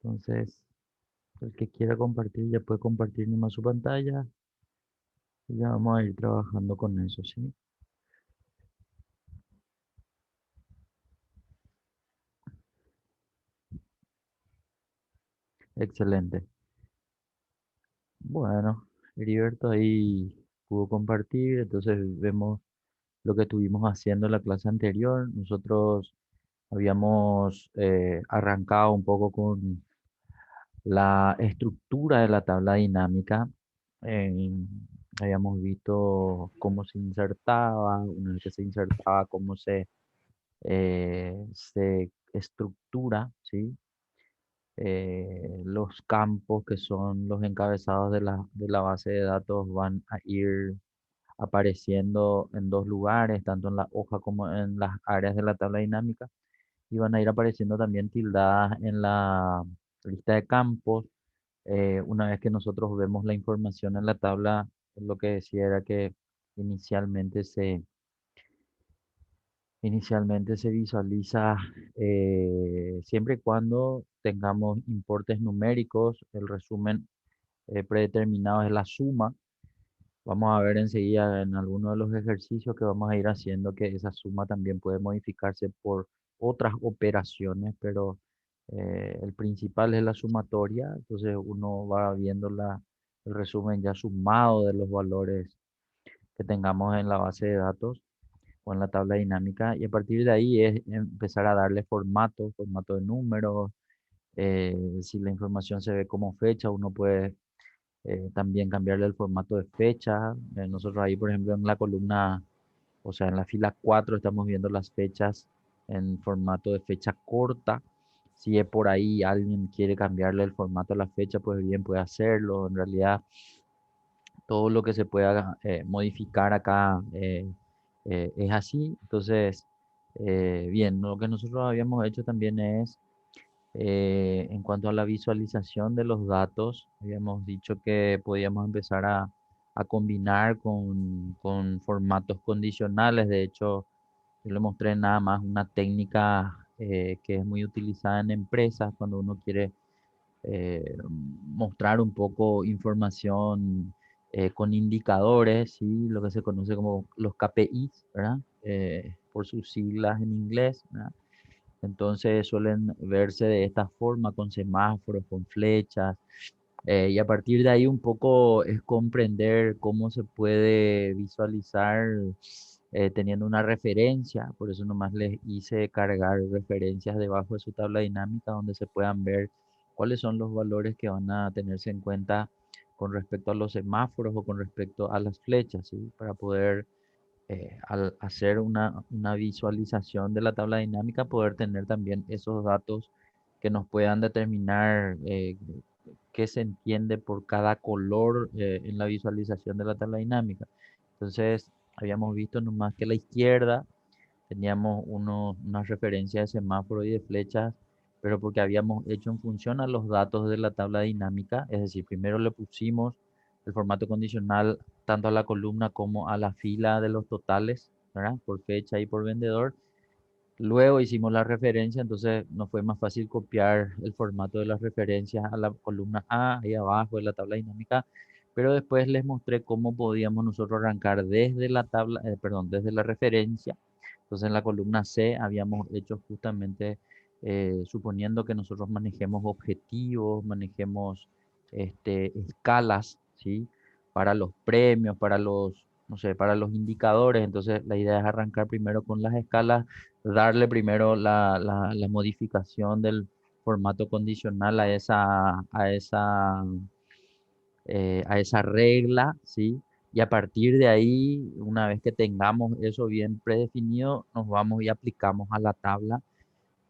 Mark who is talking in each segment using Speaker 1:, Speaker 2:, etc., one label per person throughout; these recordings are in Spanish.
Speaker 1: Entonces, el que quiera compartir ya puede compartir nomás su pantalla y ya vamos a ir trabajando con eso, ¿sí? Excelente. Bueno, Heriberto ahí pudo compartir, entonces vemos lo que estuvimos haciendo en la clase anterior. Nosotros habíamos arrancado un poco con la estructura de la tabla dinámica. eh, Habíamos visto cómo se insertaba, una vez que se insertaba, cómo se estructura, ¿sí? Los campos que son los encabezados de la base de datos van a ir apareciendo en dos lugares, tanto en la hoja como en las áreas de la tabla dinámica, y van a ir apareciendo también tildadas en la lista de campos. Una vez que nosotros vemos la información en la tabla, lo que decía era que inicialmente se, inicialmente se visualiza siempre y cuando tengamos importes numéricos. El resumen predeterminado es la suma. Vamos a ver enseguida en alguno de los ejercicios que vamos a ir haciendo que esa suma también puede modificarse por otras operaciones, pero el principal es la sumatoria. Entonces uno va viendo el resumen ya sumado de los valores que tengamos en la base de datos o en la tabla dinámica, y a partir de ahí es empezar a darle formato de números. Si la información se ve como fecha, uno puede también cambiarle el formato de fecha. Nosotros ahí, por ejemplo, en la columna, o sea, en la fila 4 estamos viendo las fechas en formato de fecha corta. Si es por ahí alguien quiere cambiarle el formato a la fecha, pues bien puede hacerlo. En realidad, todo lo que se pueda modificar acá es así. Entonces, bien, lo que nosotros habíamos hecho también es, en cuanto a la visualización de los datos, habíamos dicho que podíamos empezar a combinar con formatos condicionales. De hecho, yo le mostré nada más una técnica que es muy utilizada en empresas cuando uno quiere mostrar un poco información con indicadores, ¿sí? Lo que se conoce como los KPIs, ¿verdad? Por sus siglas en inglés, ¿verdad? Entonces suelen verse de esta forma, con semáforos, con flechas, y a partir de ahí un poco es comprender cómo se puede visualizar teniendo una referencia. Por eso nomás les hice cargar referencias debajo de su tabla dinámica donde se puedan ver cuáles son los valores que van a tenerse en cuenta con respecto a los semáforos o con respecto a las flechas, ¿sí? Para poder al hacer una visualización de la tabla dinámica, poder tener también esos datos que nos puedan determinar qué se entiende por cada color en la visualización de la tabla dinámica. Entonces, habíamos visto nomás que a la izquierda teníamos unas referencias de semáforo y de flechas, pero porque habíamos hecho en función a los datos de la tabla dinámica, es decir, primero le pusimos el formato condicional tanto a la columna como a la fila de los totales, ¿verdad? Por fecha y por vendedor. Luego hicimos la referencia, entonces nos fue más fácil copiar el formato de las referencias a la columna A, ahí abajo de la tabla dinámica, pero después les mostré cómo podíamos nosotros arrancar desde la tabla, perdón, desde la referencia. Entonces en la columna C habíamos hecho justamente, suponiendo que nosotros manejemos objetivos, manejemos escalas, ¿sí? Para los premios, para los, no sé, para los indicadores. Entonces la idea es arrancar primero con las escalas, darle primero la modificación del formato condicional a esa regla, ¿sí? Y a partir de ahí, una vez que tengamos eso bien predefinido, nos vamos y aplicamos a la tabla,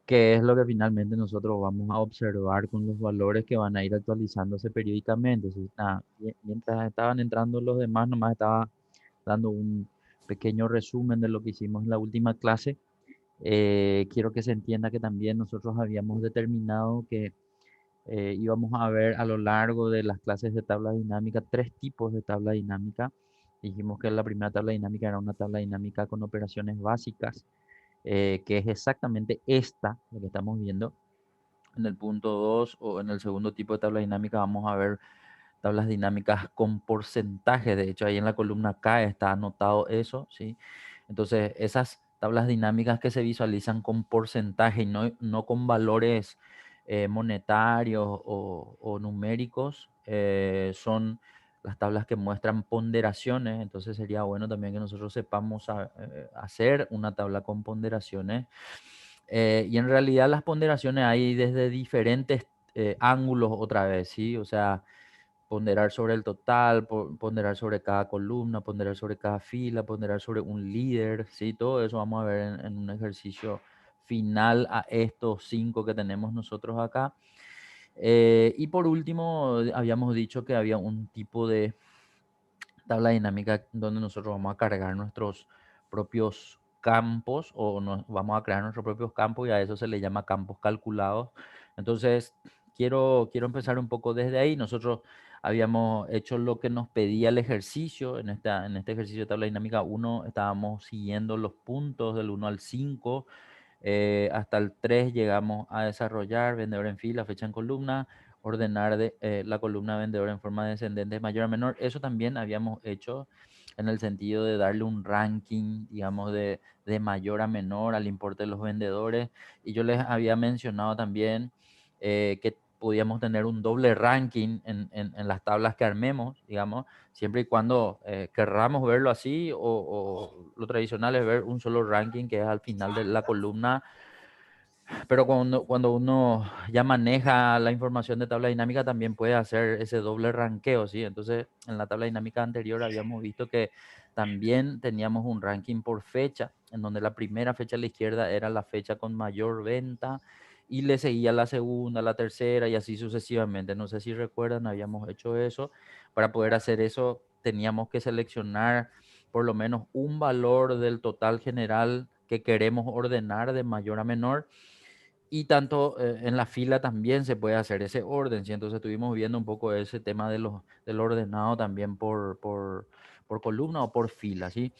Speaker 1: que es lo que finalmente nosotros vamos a observar con los valores que van a ir actualizándose periódicamente. ¿Sí? Nada, mientras estaban entrando los demás, nomás estaba dando un pequeño resumen de lo que hicimos en la última clase. Quiero que se entienda que también nosotros habíamos determinado que íbamos a ver a lo largo de las clases de tabla dinámica tres tipos de tabla dinámica. Dijimos que la primera tabla dinámica era una tabla dinámica con operaciones básicas, que es exactamente esta, lo que estamos viendo. En el punto 2 o en el segundo tipo de tabla dinámica vamos a ver tablas dinámicas con porcentaje. De hecho, ahí en la columna K está anotado eso, ¿sí? Entonces, esas tablas dinámicas que se visualizan con porcentaje y no con valores monetarios o numéricos, son las tablas que muestran ponderaciones. Entonces, sería bueno también que nosotros sepamos hacer una tabla con ponderaciones. Y en realidad las ponderaciones hay desde diferentes ángulos otra vez, ¿sí? O sea, ponderar sobre el total, ponderar sobre cada columna, ponderar sobre cada fila, ponderar sobre un líder, ¿sí? Todo eso vamos a ver en un ejercicio final a estos 5 que tenemos nosotros acá. Y por último, habíamos dicho que había un tipo de tabla dinámica donde nosotros vamos a cargar nuestros propios campos o vamos a crear nuestros propios campos y a eso se le llama campos calculados. Entonces, quiero empezar un poco desde ahí. Nosotros habíamos hecho lo que nos pedía el ejercicio. En este ejercicio de tabla dinámica uno estábamos siguiendo los puntos del 1 al 5. Hasta el 3 llegamos a desarrollar vendedor en fila, fecha en columna, ordenar la columna vendedor en forma descendente de mayor a menor. Eso también habíamos hecho en el sentido de darle un ranking, digamos, de mayor a menor al importe de los vendedores. Y yo les había mencionado también que podíamos tener un doble ranking en las tablas que armemos, digamos, siempre y cuando querramos verlo así o lo tradicional es ver un solo ranking que es al final de la columna, pero cuando uno ya maneja la información de tabla dinámica también puede hacer ese doble ranqueo, ¿sí? Entonces, en la tabla dinámica anterior habíamos visto que también teníamos un ranking por fecha, en donde la primera fecha a la izquierda era la fecha con mayor venta y le seguía la segunda, la tercera y así sucesivamente. No sé si recuerdan, habíamos hecho eso. Para poder hacer eso teníamos que seleccionar por lo menos un valor del total general que queremos ordenar de mayor a menor y tanto en la fila también se puede hacer ese orden, ¿sí? Entonces estuvimos viendo un poco ese tema del ordenado también por columna o por fila, ¿sí?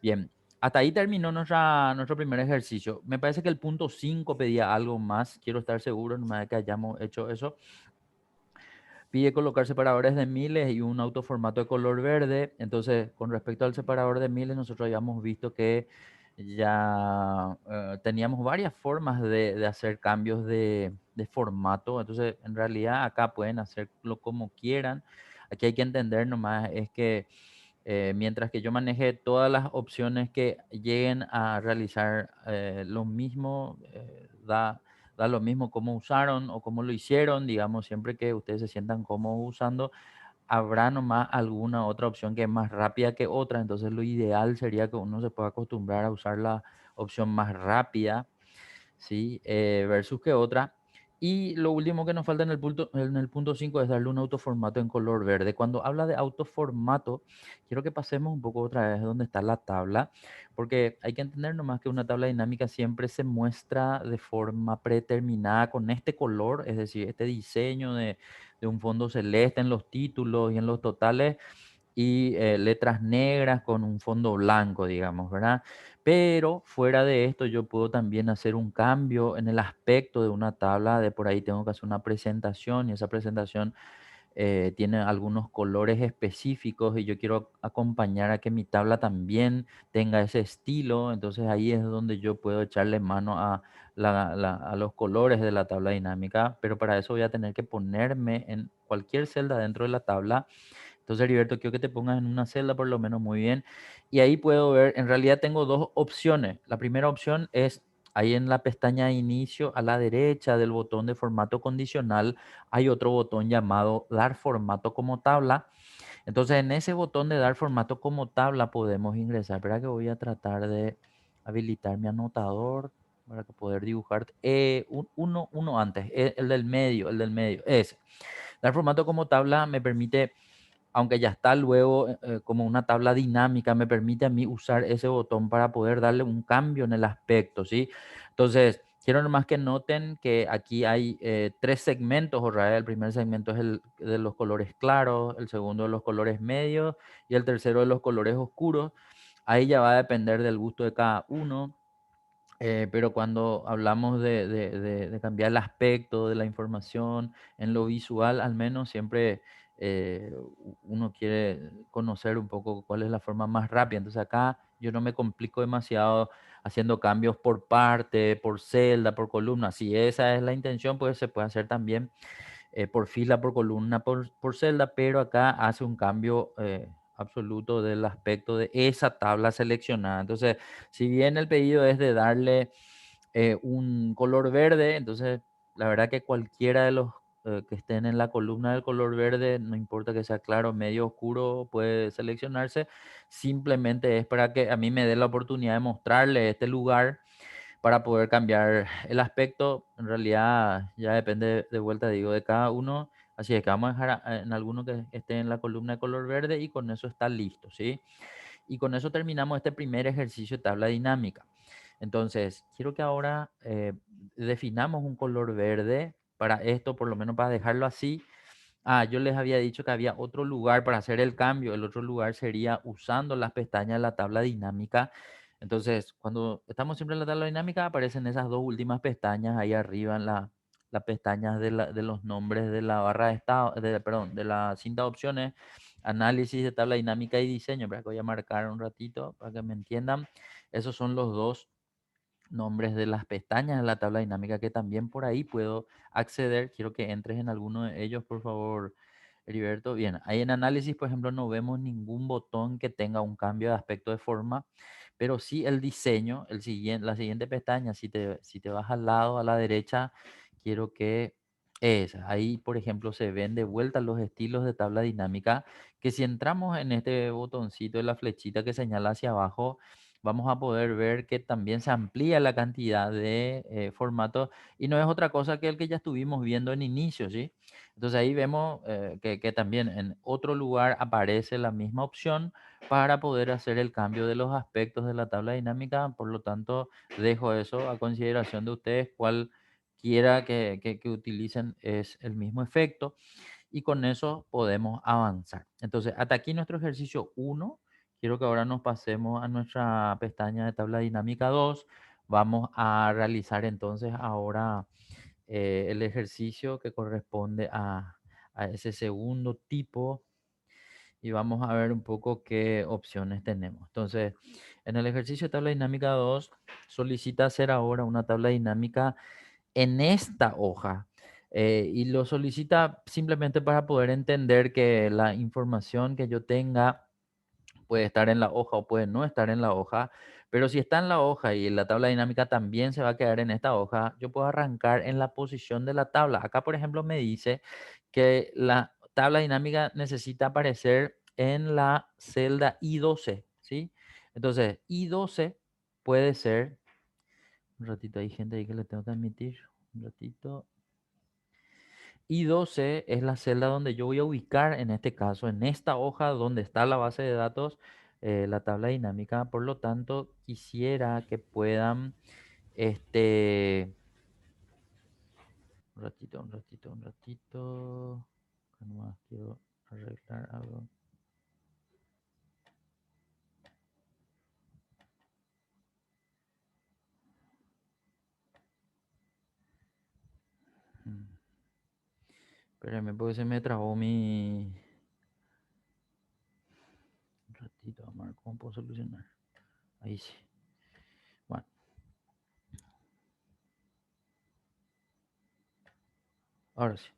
Speaker 1: Bien, hasta ahí terminó nuestro primer ejercicio. Me parece que el punto 5 pedía algo más, quiero estar seguro, nomás de que hayamos hecho eso. Pide colocar separadores de miles y un autoformato de color verde. Entonces, con respecto al separador de miles, nosotros habíamos visto que ya teníamos varias formas de hacer cambios de formato. Entonces, en realidad acá pueden hacerlo como quieran. Aquí hay que entender nomás es que mientras que yo maneje todas las opciones que lleguen a realizar lo mismo, da lo mismo cómo usaron o cómo lo hicieron, digamos, siempre que ustedes se sientan cómodos usando, habrá nomás alguna otra opción que es más rápida que otra, entonces lo ideal sería que uno se pueda acostumbrar a usar la opción más rápida, ¿sí? Versus que otra. Y lo último que nos falta en el punto 5 es darle un autoformato en color verde. Cuando habla de autoformato, quiero que pasemos un poco otra vez donde está la tabla, porque hay que entender nomás que una tabla dinámica siempre se muestra de forma predeterminada con este color, es decir, este diseño de un fondo celeste en los títulos y en los totales y letras negras con un fondo blanco, digamos, ¿verdad? Pero fuera de esto, yo puedo también hacer un cambio en el aspecto de una tabla, de por ahí tengo que hacer una presentación y esa presentación tiene algunos colores específicos y yo quiero acompañar a que mi tabla también tenga ese estilo, entonces ahí es donde yo puedo echarle mano a, a los colores de la tabla dinámica, pero para eso voy a tener que ponerme en cualquier celda dentro de la tabla. Entonces, Heriberto, quiero que te pongas en una celda por lo menos muy bien. Y ahí puedo ver, en realidad tengo dos opciones. La primera opción es ahí en la pestaña de inicio a la derecha del botón de formato condicional, hay otro botón llamado dar formato como tabla. Entonces, en ese botón de dar formato como tabla podemos ingresar. Espera que voy a tratar de habilitar mi anotador para poder dibujar uno antes, el del medio, ese. Dar formato como tabla me permite, aunque ya está luego como una tabla dinámica, me permite a mí usar ese botón para poder darle un cambio en el aspecto, ¿sí? Entonces, quiero nomás que noten que aquí hay tres segmentos, Israel. El primer segmento es el de los colores claros, el segundo de los colores medios y el tercero de los colores oscuros. Ahí ya va a depender del gusto de cada uno. Pero cuando hablamos de cambiar el aspecto de la información en lo visual, al menos siempre uno quiere conocer un poco cuál es la forma más rápida. Entonces acá yo no me complico demasiado haciendo cambios por parte, por celda, por columna. Si esa es la intención, pues se puede hacer también por fila, por columna, por celda, pero acá hace un cambio absoluto del aspecto de esa tabla seleccionada. Entonces, si bien el pedido es de darle un color verde, entonces la verdad que cualquiera de los que estén en la columna del color verde, no importa que sea claro, medio oscuro, puede seleccionarse. Simplemente es para que a mí me dé la oportunidad de mostrarle este lugar para poder cambiar el aspecto. En realidad ya depende de vuelta, digo, de cada uno. Así es que vamos a dejar en alguno que esté en la columna de color verde y con eso está listo, ¿sí? Y con eso terminamos este primer ejercicio de tabla dinámica. Entonces, quiero que ahora definamos un color verde para esto, por lo menos para dejarlo así. Ah, yo les había dicho que había otro lugar para hacer el cambio. El otro lugar sería usando las pestañas de la tabla dinámica. Entonces, cuando estamos siempre en la tabla dinámica, aparecen esas dos últimas pestañas ahí arriba en las pestañas de los nombres de la barra de estado, perdón, de la cinta de opciones, análisis de tabla dinámica y diseño. Para que voy a marcar un ratito para que me entiendan. Esos son los dos nombres de las pestañas de la tabla dinámica que también por ahí puedo acceder. Quiero que entres en alguno de ellos, por favor, Heriberto. Bien, ahí en análisis, por ejemplo, no vemos ningún botón que tenga un cambio de aspecto de forma, pero sí el diseño, la siguiente pestaña, si te vas al lado, a la derecha, quiero que ahí, por ejemplo, se ven de vuelta los estilos de tabla dinámica, que si entramos en este botoncito de la flechita que señala hacia abajo, vamos a poder ver que también se amplía la cantidad de formatos y no es otra cosa que el que ya estuvimos viendo en inicio, ¿sí? Entonces ahí vemos que también en otro lugar aparece la misma opción para poder hacer el cambio de los aspectos de la tabla dinámica. Por lo tanto, dejo eso a consideración de ustedes. Cualquiera que utilicen es el mismo efecto y con eso podemos avanzar. Entonces, hasta aquí nuestro ejercicio 1. Quiero que ahora nos pasemos a nuestra pestaña de tabla dinámica 2. Vamos a realizar entonces ahora el ejercicio que corresponde a ese segundo tipo y vamos a ver un poco qué opciones tenemos. Entonces, en el ejercicio de tabla dinámica 2 solicita hacer ahora una tabla dinámica en esta hoja. Y lo solicita simplemente para poder entender que la información que yo tenga puede estar en la hoja o puede no estar en la hoja, pero si está en la hoja y la tabla dinámica también se va a quedar en esta hoja, yo puedo arrancar en la posición de la tabla. Acá, por ejemplo, me dice que la tabla dinámica necesita aparecer en la celda I12, ¿sí? Entonces, I12 puede ser, un ratito, hay gente ahí que le tengo que admitir, un ratito. I12 es la celda donde yo voy a ubicar, en este caso, en esta hoja donde está la base de datos, la tabla dinámica. Por lo tanto, quisiera que puedan, un ratito, un ratito, un ratito. Acá nomás quiero arreglar algo. Mm. Espérenme, porque se me trabó Un ratito, vamos a ver cómo puedo solucionar. Ahí sí. Bueno, ahora sí.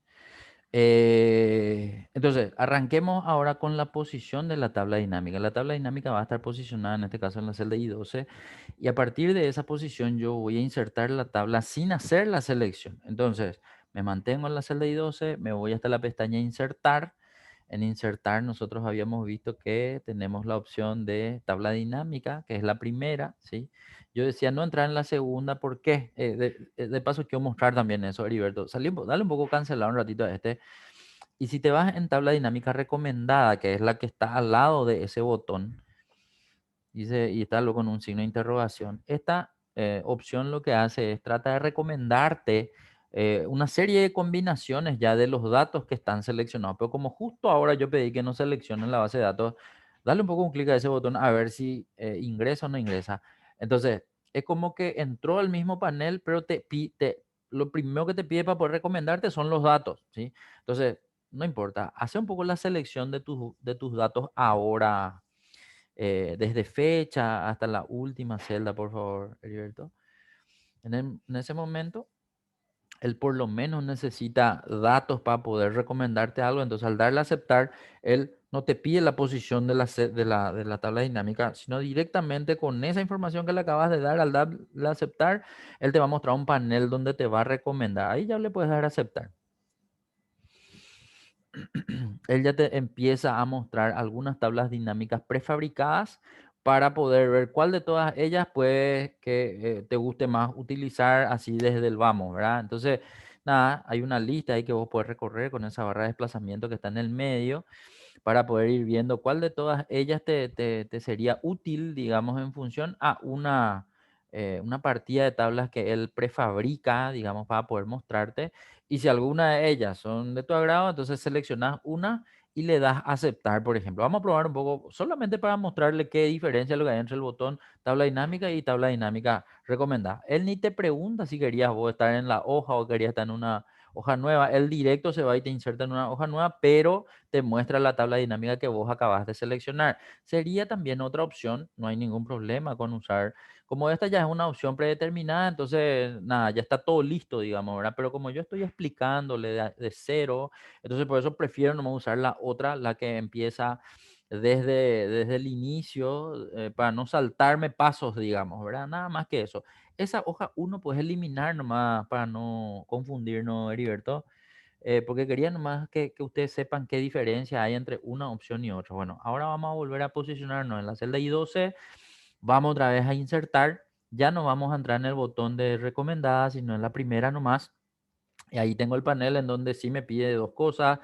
Speaker 1: Entonces, arranquemos ahora con la posición de la tabla dinámica. La tabla dinámica va a estar posicionada, en este caso, en la celda I12, y a partir de esa posición yo voy a insertar la tabla sin hacer la selección. Entonces, me mantengo en la celda I12, me voy hasta la pestaña Insertar. En Insertar nosotros habíamos visto que tenemos la opción de tabla dinámica, que es la primera, ¿sí? Yo decía no entrar en la segunda, ¿por qué? De paso quiero mostrar también eso, Heriberto. Dale un poco cancelar un ratito a este. Y si te vas en tabla dinámica recomendada, que es la que está al lado de ese botón, dice, y está con un signo de interrogación, esta opción lo que hace es trata de recomendarte una serie de combinaciones ya de los datos que están seleccionados. Pero como justo ahora yo pedí que no seleccionen la base de datos, dale un poco un clic a ese botón a ver si ingresa o no ingresa. Entonces, es como que entró al mismo panel, pero lo primero que te pide para poder recomendarte son los datos, ¿sí? Entonces, no importa, hace un poco la selección de tus datos ahora, desde fecha hasta la última celda, por favor, Heriberto. En ese momento, él por lo menos necesita datos para poder recomendarte algo. Entonces, al darle a aceptar, él no te pide la posición de la tabla dinámica, sino directamente con esa información que le acabas de dar, al darle a aceptar, él te va a mostrar un panel donde te va a recomendar. Ahí ya le puedes dar a aceptar. Él ya te empieza a mostrar algunas tablas dinámicas prefabricadas para poder ver cuál de todas ellas puede que te guste más utilizar así desde el vamos, ¿verdad? Entonces, nada, hay una lista ahí que vos podés recorrer con esa barra de desplazamiento que está en el medio para poder ir viendo cuál de todas ellas te sería útil, digamos, en función a una partida de tablas que él prefabrica, digamos, para poder mostrarte. Y si alguna de ellas son de tu agrado, entonces seleccionas una y le das a aceptar, por ejemplo. Vamos a probar un poco, solamente para mostrarle qué diferencia lo que hay entre el botón tabla dinámica y tabla dinámica recomendada. Él ni te pregunta si querías vos estar en la hoja o querías estar en una hoja nueva. Él directo se va y te inserta en una hoja nueva, pero te muestra la tabla dinámica que vos acabas de seleccionar. Sería también otra opción, no hay ningún problema con usar, como esta ya es una opción predeterminada, entonces nada, ya está todo listo, digamos, ¿verdad? Pero como yo estoy explicándole de cero, entonces por eso prefiero nomás usar la otra, la que empieza desde el inicio, para no saltarme pasos, digamos, ¿verdad? Nada más que eso. Esa hoja uno puedes eliminar nomás para no confundirnos, Heriberto, porque quería nomás que ustedes sepan qué diferencia hay entre una opción y otra. Bueno, ahora vamos a volver a posicionarnos en la celda I12, vamos otra vez a insertar, ya no vamos a entrar en el botón de recomendada, sino en la primera nomás. Y ahí tengo el panel en donde sí me pide dos cosas.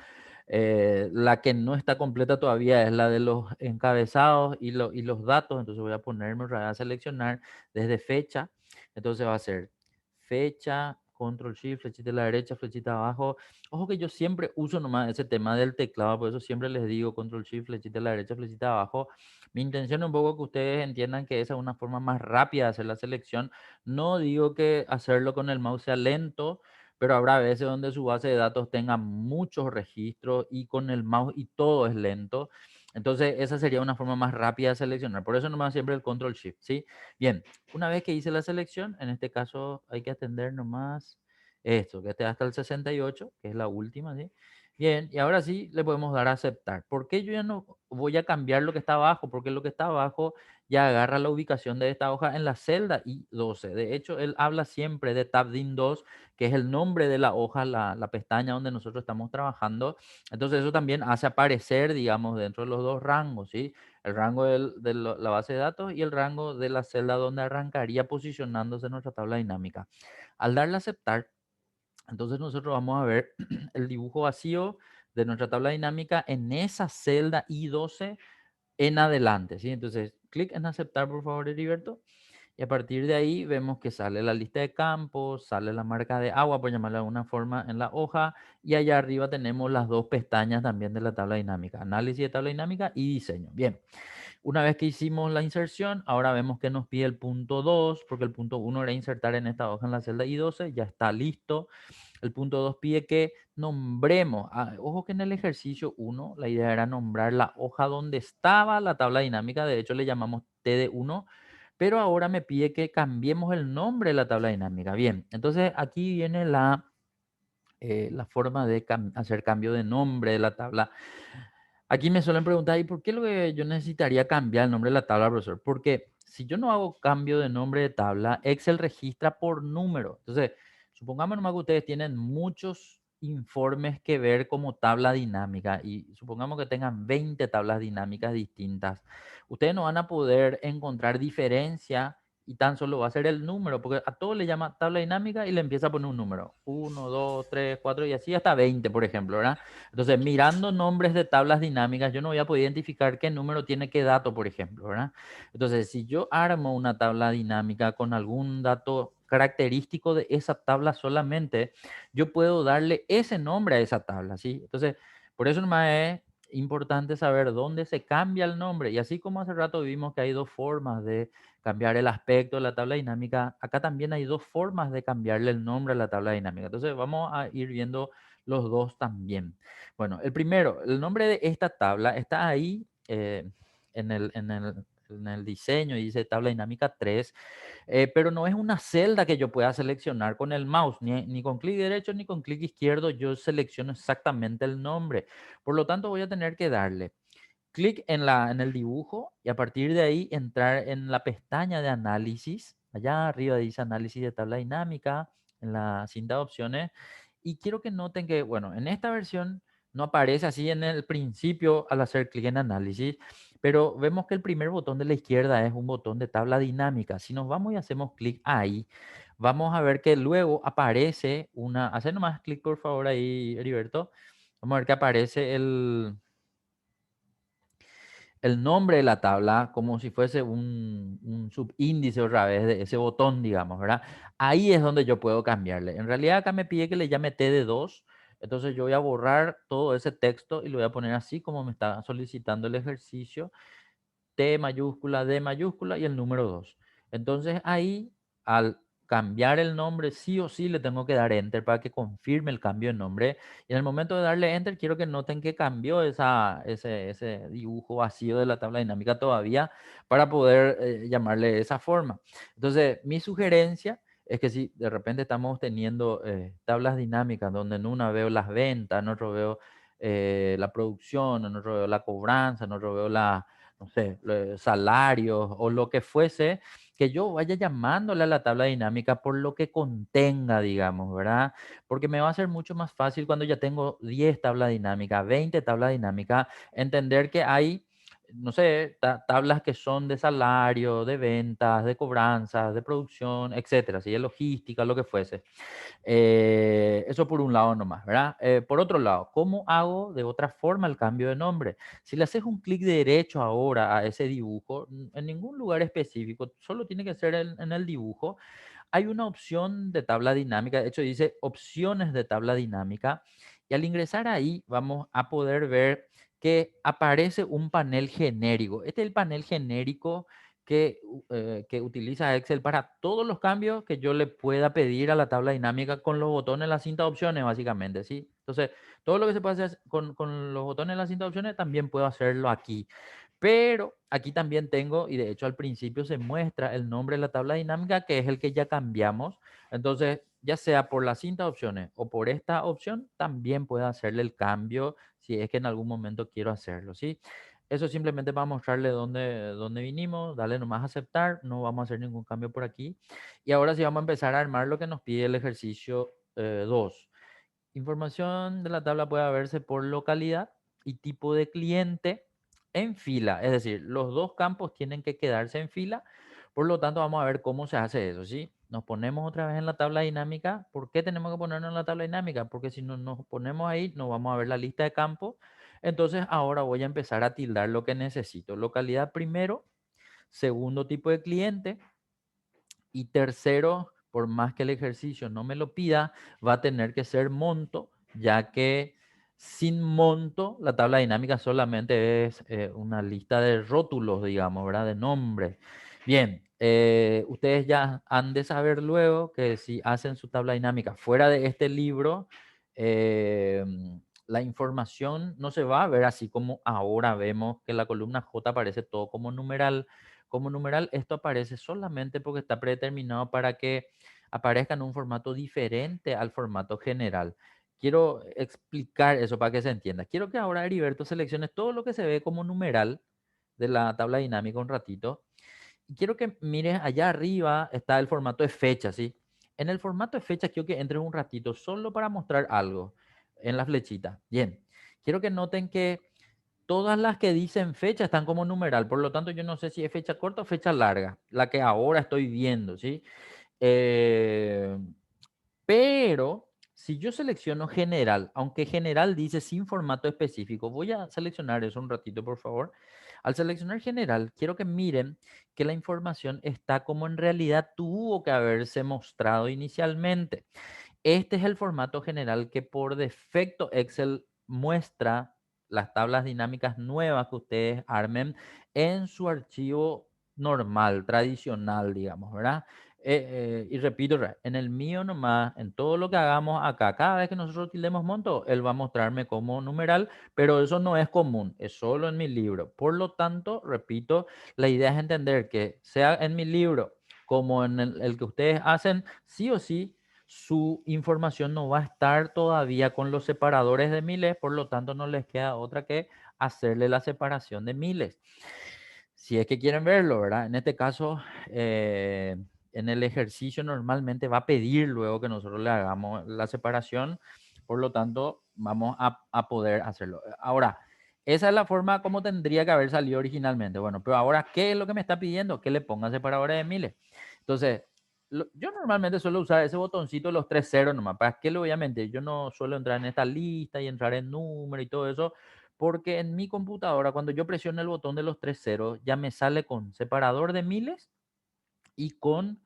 Speaker 1: La que no está completa todavía es la de los encabezados y los datos. Entonces voy a ponerme otra vez a seleccionar desde fecha. Entonces va a ser fecha, control shift, flechita a la derecha, flechita abajo. Ojo que yo siempre uso nomás ese tema del teclado, por eso siempre les digo control shift, flechita a la derecha, flechita abajo. Mi intención es un poco que ustedes entiendan que esa es una forma más rápida de hacer la selección. No digo que hacerlo con el mouse sea lento, pero habrá veces donde su base de datos tenga muchos registros y con el mouse y todo es lento. Entonces, esa sería una forma más rápida de seleccionar. Por eso nomás siempre el control shift, ¿sí? Bien, una vez que hice la selección, en este caso hay que atender nomás esto, que esté hasta el 68, que es la última, ¿sí? Bien, y ahora sí le podemos dar a aceptar. ¿Por qué yo ya no voy a cambiar lo que está abajo? Porque lo que está abajo ya agarra la ubicación de esta hoja en la celda I12. De hecho, él habla siempre de tabdin2, que es el nombre de la hoja, la pestaña donde nosotros estamos trabajando. Entonces eso también hace aparecer, digamos, dentro de los dos rangos, ¿sí? El rango la base de datos y el rango de la celda donde arrancaría posicionándose nuestra tabla dinámica. Al darle a aceptar, entonces nosotros vamos a ver el dibujo vacío de nuestra tabla dinámica en esa celda I12 en adelante, ¿sí? Entonces, clic en aceptar, por favor, Heriberto. Y a partir de ahí vemos que sale la lista de campos, sale la marca de agua, por llamarla de alguna forma, en la hoja. Y allá arriba tenemos las dos pestañas también de la tabla dinámica, análisis de tabla dinámica y diseño. Bien, una vez que hicimos la inserción, ahora vemos que nos pide el punto 2, porque el punto 1 era insertar en esta hoja en la celda I12, ya está listo. El punto 2 pide que nombremos, ojo que en el ejercicio 1 la idea era nombrar la hoja donde estaba la tabla dinámica, de hecho le llamamos TD1, pero ahora me pide que cambiemos el nombre de la tabla dinámica. Bien, entonces aquí viene la forma de hacer cambio de nombre de la tabla. Aquí me suelen preguntar, ¿y por qué lo que yo necesitaría cambiar el nombre de la tabla, profesor? Porque si yo no hago cambio de nombre de tabla, Excel registra por número. Entonces, supongamos nomás que ustedes tienen muchos informes que ver como tabla dinámica y supongamos que tengan 20 tablas dinámicas distintas. Ustedes no van a poder encontrar diferencia y tan solo va a ser el número, porque a todo le llama tabla dinámica y le empieza a poner un número. Uno, 2, 3, 4 y así hasta 20, por ejemplo, ¿verdad? Entonces, mirando nombres de tablas dinámicas, yo no voy a poder identificar qué número tiene qué dato, por ejemplo, ¿verdad? Entonces, si yo armo una tabla dinámica con algún dato característico de esa tabla solamente, yo puedo darle ese nombre a esa tabla, ¿sí? Entonces, por eso nomás es importante saber dónde se cambia el nombre. Y así como hace rato vimos que hay dos formas de cambiar el aspecto de la tabla dinámica, acá también hay dos formas de cambiarle el nombre a la tabla dinámica. Entonces vamos a ir viendo los dos también. Bueno, el primero, el nombre de esta tabla está ahí en el diseño y dice tabla dinámica 3, pero no es una celda que yo pueda seleccionar con el mouse, ni con clic derecho ni con clic izquierdo yo selecciono exactamente el nombre. Por lo tanto, voy a tener que darle clic en el dibujo y a partir de ahí entrar en la pestaña de análisis. Allá arriba dice análisis de tabla dinámica, en la cinta de opciones. Y quiero que noten que, bueno, en esta versión no aparece así en el principio al hacer clic en análisis, pero vemos que el primer botón de la izquierda es un botón de tabla dinámica. Si nos vamos y hacemos clic ahí, vamos a ver que luego aparece una... Hace nomás clic por favor ahí, Heriberto. Vamos a ver que aparece el nombre de la tabla como si fuese un subíndice otra vez de ese botón, digamos, ¿verdad? Ahí es donde yo puedo cambiarle. En realidad acá me pide que le llame TD2, entonces yo voy a borrar todo ese texto y lo voy a poner así como me está solicitando el ejercicio. T mayúscula, D mayúscula y el número 2. Entonces ahí, al cambiar el nombre, sí o sí le tengo que dar Enter para que confirme el cambio de nombre. Y en el momento de darle Enter, quiero que noten que cambió ese dibujo vacío de la tabla dinámica todavía para poder llamarle de esa forma. Entonces, mi sugerencia es que si de repente estamos teniendo tablas dinámicas donde en una veo las ventas, en otro veo la producción, en otro veo la cobranza, en otro veo la no sé, salarios o lo que fuese, que yo vaya llamándole a la tabla dinámica por lo que contenga, digamos, ¿verdad? Porque me va a ser mucho más fácil cuando ya tengo 10 tablas dinámicas, 20 tablas dinámicas, entender que hay, no sé, tablas que son de salario, de ventas, de cobranzas, de producción, etcétera, si es logística, lo que fuese. Eso por un lado nomás, ¿verdad? Por otro lado, ¿cómo hago de otra forma el cambio de nombre? Si le haces un clic derecho ahora a ese dibujo, en ningún lugar específico, solo tiene que ser en el dibujo, hay una opción de tabla dinámica, de hecho dice opciones de tabla dinámica, y al ingresar ahí vamos a poder ver que aparece un panel genérico. Este es el panel genérico que utiliza Excel para todos los cambios que yo le pueda pedir a la tabla dinámica con los botones, la cinta de opciones, básicamente, ¿sí? Entonces, todo lo que se puede hacer con los botones, la cinta de opciones, también puedo hacerlo aquí. Pero aquí también tengo, y de hecho al principio se muestra el nombre de la tabla dinámica, que es el que ya cambiamos. Entonces, ya sea por la cinta de opciones o por esta opción, también puedo hacerle el cambio si es que en algún momento quiero hacerlo, ¿sí? Eso simplemente para mostrarle dónde vinimos, darle nomás a aceptar, no vamos a hacer ningún cambio por aquí. Y ahora sí vamos a empezar a armar lo que nos pide el ejercicio 2. Información de la tabla puede verse por localidad y tipo de cliente en fila. Es decir, los dos campos tienen que quedarse en fila. Por lo tanto, vamos a ver cómo se hace eso, ¿sí? Nos ponemos otra vez en la tabla dinámica. ¿Por qué tenemos que ponernos en la tabla dinámica? Porque si no nos ponemos ahí, no vamos a ver la lista de campos. Entonces, ahora voy a empezar a tildar lo que necesito. Localidad primero, segundo tipo de cliente, y tercero, por más que el ejercicio no me lo pida, va a tener que ser monto, ya que sin monto la tabla dinámica solamente es una lista de rótulos, digamos, ¿verdad? De nombres. Bien, ustedes ya han de saber luego que si hacen su tabla dinámica fuera de este libro, eh, la información no se va a ver así como ahora vemos que la columna J aparece todo como numeral. Como numeral, esto aparece solamente porque está predeterminado para que aparezca en un formato diferente al formato general. Quiero explicar eso para que se entienda. Quiero que ahora Heriberto seleccione todo lo que se ve como numeral de la tabla dinámica un ratito. Y quiero que mires allá arriba está el formato de fecha, ¿sí? En el formato de fecha quiero que entres un ratito solo para mostrar algo en la flechita. Bien, quiero que noten que todas las que dicen fecha están como numeral, por lo tanto yo no sé si es fecha corta o fecha larga, la que ahora estoy viendo, ¿sí? Eh, pero si yo selecciono general, aunque general dice sin formato específico, voy a seleccionar eso un ratito, por favor. Al seleccionar general, quiero que miren que la información está como en realidad tuvo que haberse mostrado inicialmente. Este es el formato general que por defecto Excel muestra las tablas dinámicas nuevas que ustedes armen en su archivo normal, tradicional, digamos, ¿verdad? Y repito, en el mío nomás, en todo lo que hagamos acá, cada vez que nosotros utilizemos monto, él va a mostrarme como numeral, pero eso no es común, es solo en mi libro. Por lo tanto, repito, la idea es entender que sea en mi libro como en el que ustedes hacen, sí o sí, su información no va a estar todavía con los separadores de miles, por lo tanto no les queda otra que hacerle la separación de miles. Si es que quieren verlo, ¿verdad? En este caso, en el ejercicio normalmente va a pedir luego que nosotros le hagamos la separación, por lo tanto vamos a poder hacerlo. Ahora, esa es la forma como tendría que haber salido originalmente. Bueno, pero ahora, ¿qué es lo que me está pidiendo? Que le ponga separadores de miles. Entonces, yo normalmente suelo usar ese botoncito, los 3 ceros nomás. ¿Para qué lo voy a mentir? Yo no suelo entrar en esta lista y entrar en número y todo eso, porque en mi computadora, cuando yo presiono el botón de los 3 ceros, ya me sale con separador de miles y con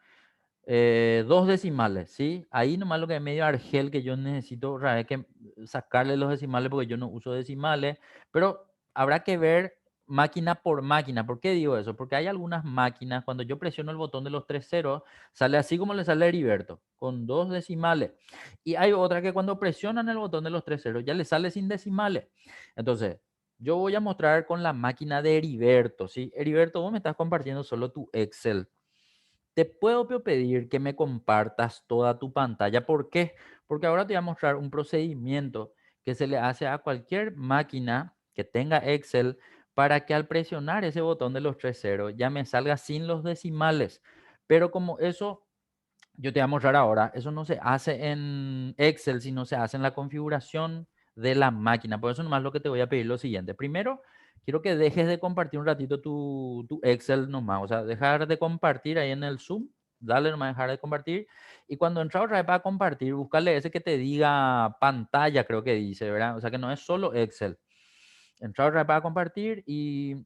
Speaker 1: dos decimales, ¿sí? Ahí nomás lo que es medio argel que yo necesito, es que sacarle los decimales porque yo no uso decimales, pero habrá que ver máquina por máquina. ¿Por qué digo eso? Porque hay algunas máquinas, cuando yo presiono el botón de los 3 ceros, sale así como le sale a Heriberto, con dos decimales. Y hay otra que cuando presionan el botón de los 3 ceros, ya le sale sin decimales. Entonces, yo voy a mostrar con la máquina de Heriberto, ¿sí? Heriberto, vos me estás compartiendo solo tu Excel. Te puedo pedir que me compartas toda tu pantalla. ¿Por qué? Porque ahora te voy a mostrar un procedimiento que se le hace a cualquier máquina que tenga Excel para que al presionar ese botón de los 3 ceros ya me salga sin los decimales. Pero como eso, yo te voy a mostrar ahora, eso no se hace en Excel, sino se hace en la configuración de la máquina. Por eso nomás lo que te voy a pedir lo siguiente. Primero, quiero que dejes de compartir un ratito tu Excel nomás. O sea, dejar de compartir ahí en el Zoom. Dale nomás dejar de compartir. Y cuando entra otra vez para compartir, búscale ese que te diga pantalla, creo que dice, ¿verdad? O sea, que no es solo Excel. Entra otra vez para compartir y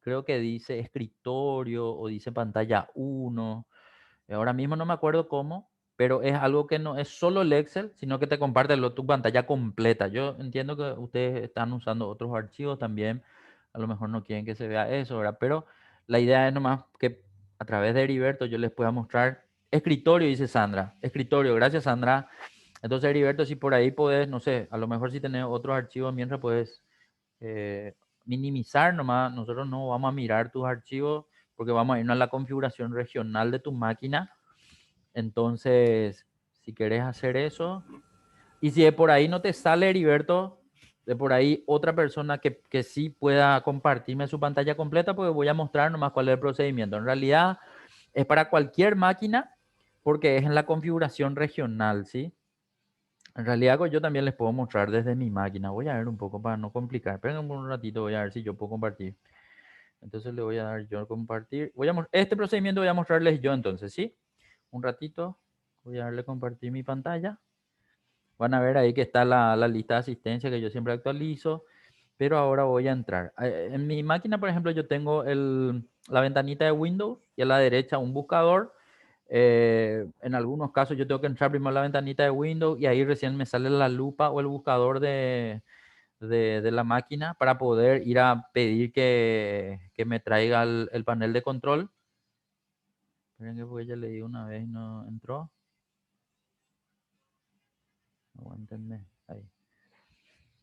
Speaker 1: creo que dice escritorio o dice pantalla uno. Ahora mismo no me acuerdo cómo, pero es algo que no es solo el Excel, sino que te comparte tu pantalla completa. Yo entiendo que ustedes están usando otros archivos también, a lo mejor no quieren que se vea eso, ¿verdad? Pero la idea es nomás que a través de Heriberto yo les pueda mostrar escritorio, dice Sandra. Escritorio, gracias Sandra. Entonces Heriberto, si por ahí puedes, no sé, a lo mejor si tenés otros archivos mientras puedes eh, minimizar nomás, nosotros no vamos a mirar tus archivos porque vamos a irnos a la configuración regional de tu máquina. Entonces, si querés hacer eso, y si de por ahí no te sale Heriberto, de por ahí otra persona que sí pueda compartirme su pantalla completa, pues voy a mostrar nomás cuál es el procedimiento. En realidad es para cualquier máquina porque es en la configuración regional, ¿sí? En realidad yo también les puedo mostrar desde mi máquina. Voy a ver un poco para no complicar. Esperen un ratito, voy a ver si yo puedo compartir. Entonces le voy a dar yo a compartir. Este procedimiento voy a mostrarles yo entonces, ¿sí? Un ratito. Voy a darle a compartir mi pantalla. Van a ver ahí que está la lista de asistencia que yo siempre actualizo. Pero ahora voy a entrar. En mi máquina, por ejemplo, yo tengo la ventanita de Windows y a la derecha un buscador. En algunos casos yo tengo que entrar primero a la ventanita de Windows y ahí recién me sale la lupa o el buscador de la máquina para poder ir a pedir que me traiga el panel de control. Esperen que porque ya le di una vez y no entró. Aguántenme. Ahí.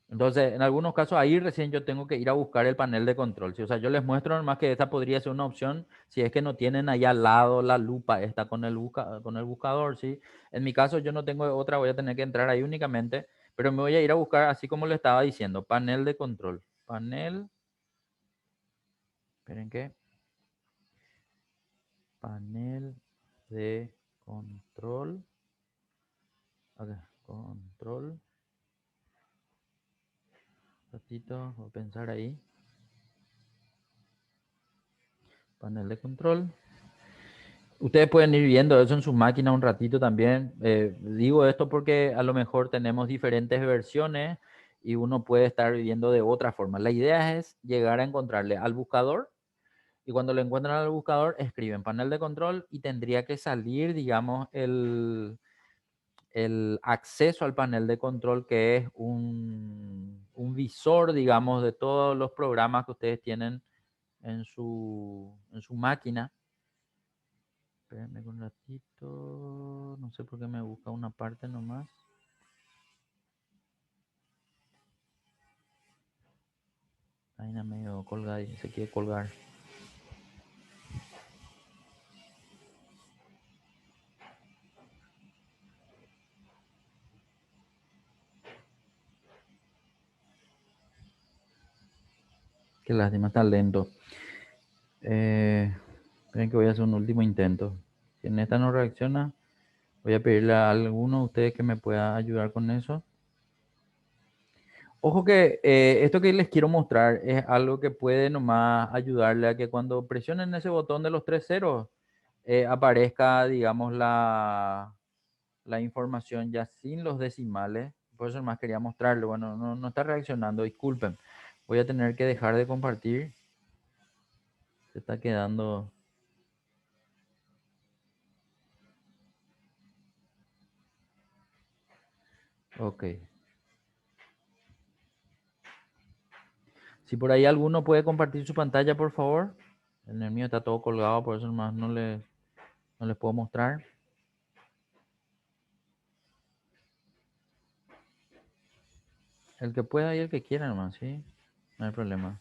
Speaker 1: Entonces, en algunos casos ahí recién yo tengo que ir a buscar el panel de control. ¿Sí? O sea, yo les muestro nomás que esta podría ser una opción si es que no tienen allá al lado la lupa esta con el buscador, ¿sí? En mi caso yo no tengo otra, voy a tener que entrar ahí únicamente, pero me voy a ir a buscar así como le estaba diciendo, panel de control. Panel, esperen que, panel de control. Okay, control. Un ratito, voy a pensar ahí. Panel de control. Ustedes pueden ir viendo eso en su máquina un ratito también. Digo esto porque a lo mejor tenemos diferentes versiones y uno puede estar viendo de otra forma. La idea es llegar a encontrarle al buscador y cuando lo encuentran al buscador escriben panel de control y tendría que salir, digamos, el acceso al panel de control que es un un visor, digamos, de todos los programas que ustedes tienen en su máquina. Espérenme un ratito, no sé por qué me busca una parte nomás. Ahí está medio colgada y se quiere colgar. Qué lástima, está lento. Esperen que voy a hacer un último intento. Si en esta no reacciona, voy a pedirle a alguno de ustedes que me pueda ayudar con eso. Ojo que esto que les quiero mostrar es algo que puede nomás ayudarle a que cuando presionen ese botón de los 3 ceros, aparezca, digamos, la información ya sin los decimales. Por eso nomás quería mostrarlo. Bueno, no está reaccionando, disculpen. Voy a tener que dejar de compartir. Se está quedando... Ok. Si por ahí alguno puede compartir su pantalla, por favor. En el mío está todo colgado, por eso nomás no les puedo mostrar. El que pueda y el que quiera nomás, ¿sí? No hay problema.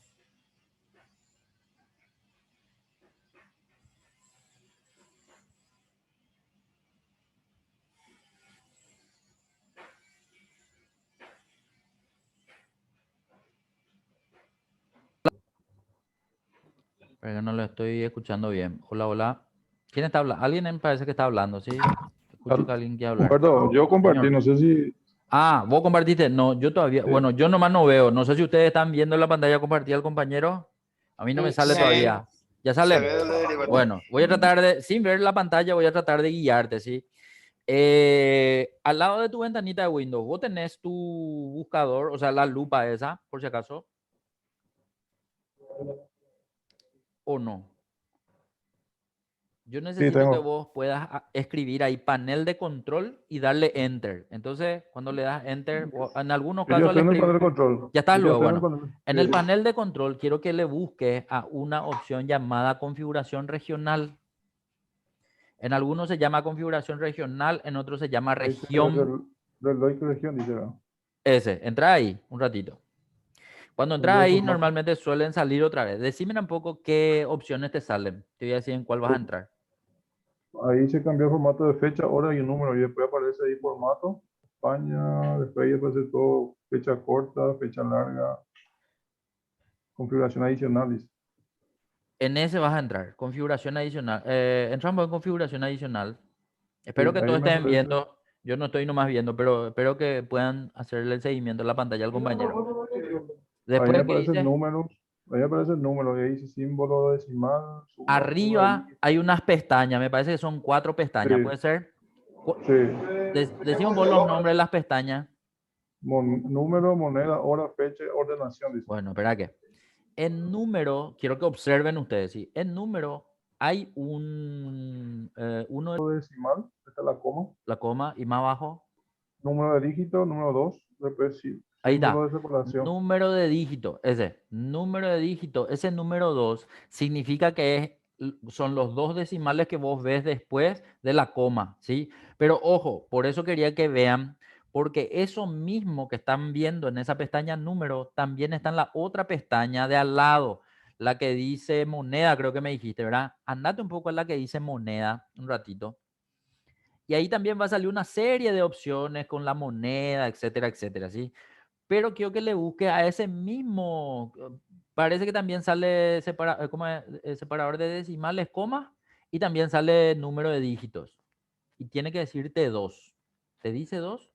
Speaker 1: Pero no lo estoy escuchando bien. Hola, hola. ¿Quién está hablando? Alguien me parece que está hablando, ¿sí? Escucho que alguien quiere hablar.
Speaker 2: Humberto, yo compartí,
Speaker 1: Señor.
Speaker 2: no sé si...
Speaker 1: Ah, vos compartiste. No, yo todavía.
Speaker 2: Sí,
Speaker 1: Bueno, yo nomás no veo. No sé si ustedes están viendo la pantalla compartida del compañero. A mí no me sale
Speaker 3: Se ve,
Speaker 1: todavía. ¿Ya
Speaker 3: se
Speaker 1: salen?
Speaker 3: ve donde deriva.
Speaker 1: Bueno, voy a tratar de, sin ver la pantalla, voy a tratar de guiarte, ¿sí? Al lado de tu ventanita de Windows, vos tenés tu buscador, o sea, la lupa esa, por si acaso, o no. Yo
Speaker 2: sí,
Speaker 1: necesito que
Speaker 2: tengo.
Speaker 1: vos puedas escribir ahí panel de control y darle enter. Entonces, cuando le das enter, o en algunos
Speaker 2: Yo ya
Speaker 1: casos al
Speaker 2: estoy en el
Speaker 1: escribir,
Speaker 2: panel de control.
Speaker 1: ya estás
Speaker 2: Yo ya
Speaker 1: luego.
Speaker 2: estoy en el
Speaker 1: Bueno,
Speaker 2: panel.
Speaker 1: en el panel de control quiero que le busques a una opción llamada configuración regional. En algunos se llama configuración regional, en otros se llama
Speaker 2: Ahí dice
Speaker 1: región.
Speaker 2: del Loic región, dice, ¿no?
Speaker 1: Ese, entra ahí un ratito. Cuando entras
Speaker 2: Cambiar
Speaker 1: ahí,
Speaker 2: formato.
Speaker 1: normalmente suelen salir otra vez. Decime un poco qué opciones te salen. Te voy a decir en cuál vas a entrar.
Speaker 2: Ahí se cambió el formato de fecha, hora y un número. Y después aparece ahí formato. España, después ahí aparece todo, fecha corta, fecha larga, configuración adicional, dice.
Speaker 1: En ese vas a entrar. Configuración adicional. Entramos en configuración adicional.
Speaker 2: Sí,
Speaker 1: Espero que
Speaker 2: ahí
Speaker 1: todos
Speaker 2: me
Speaker 1: estén
Speaker 2: aparece.
Speaker 1: viendo. Yo no estoy nomás viendo, pero espero que puedan hacerle el seguimiento a la pantalla al compañero.
Speaker 2: Ahí
Speaker 1: Después, ¿qué
Speaker 2: aparecen
Speaker 1: dice?
Speaker 2: números. Ahí aparece el número. Y ahí dice símbolo decimal, suma, número de
Speaker 1: Arriba hay
Speaker 2: dígito.
Speaker 1: unas pestañas. Me parece que son 4 pestañas. ¿Puede
Speaker 2: Sí,
Speaker 1: ser?
Speaker 2: sí.
Speaker 1: Decimos vos los nombres de las pestañas.
Speaker 2: Número, moneda, hora, fecha, ordenación, dice.
Speaker 1: Bueno, espera que. En número, quiero que observen ustedes, ¿sí? En número hay uno de
Speaker 2: Decimal, esta es la coma.
Speaker 1: la coma y más abajo.
Speaker 2: Número de dígito, número 2, después sí,
Speaker 1: Ahí
Speaker 2: símbolo
Speaker 1: está.
Speaker 2: de separación.
Speaker 1: Número de dígito, ese. Número de dígito, ese número 2 significa que son los dos decimales que vos ves después de la coma, ¿sí? Pero ojo, por eso quería que vean, porque eso mismo que están viendo en esa pestaña número, también está en la otra pestaña de al lado, la que dice moneda, creo que me dijiste, ¿verdad? Andate un poco a la que dice moneda, un ratito. Y ahí también va a salir una serie de opciones con la moneda, etcétera, etcétera, ¿sí? Pero quiero que le busque a ese mismo, parece que también sale ¿cómo es? Separador de decimales, coma, y también sale número de dígitos. Y tiene que decirte 2. ¿Te dice 2?